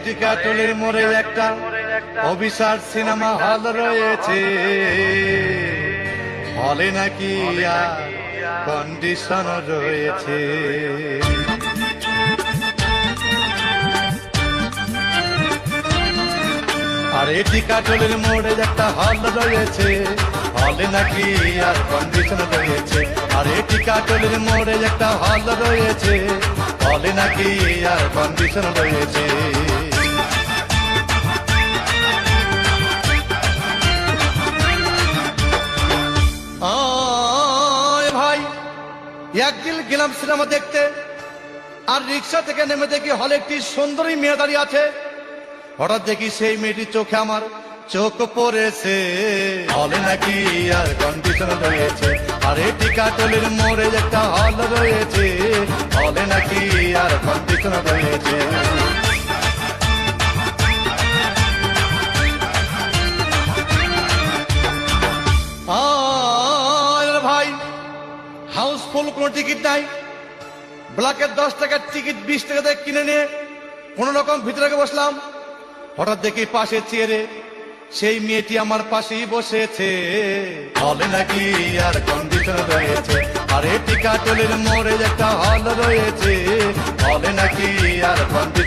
টিকাটুলির মোড়ে একটা Abhisar cinema hall রয়েছে, হলে নাকি কন্ডিশন রয়েছে। আরে টিকাটুলির মোড়ে একটা হল রয়েছে, হলে নাকি আর কন্ডিশন রয়েছে। আরে টিকাটুলির মোড়ে একটা হল রয়েছে, হলে নাকি আর কন্ডিশন রয়েছে। ভাই একদিন গেলাম সিনেমা দেখতে, আর রিক্সা থেকে নেমে দেখি হলে একটি সুন্দরী মেয়ে দাঁড়িয়ে আছে। হঠাৎ দেখি সেই মেয়েটির চোখে আমার চোখ পড়েছে, হলে নাকি আর কন্ডিশন রয়েছে। আরে টিকাটুলির মোড়ে একটা হল রয়েছে, হলে নাকি আর কন্ডিশন রয়েছে। ভাই হাউসফুল কোন টিকিট নাই, ব্ল্যাকের 10 টাকার টিকিট 20 টাকা দিয়ে কিনে নিয়ে কোন রকম ভিতরে বসলাম। হঠাৎ দেখি পাশের চেয়ারে সেই মেয়েটি আমার পাশেই বসেছে, হলে নাকি আর কন্ডিশন রয়েছে। আরে টিকাটুলির মোড়ে একটা হল রয়েছে, হলে নাকি আর কন্ডিশন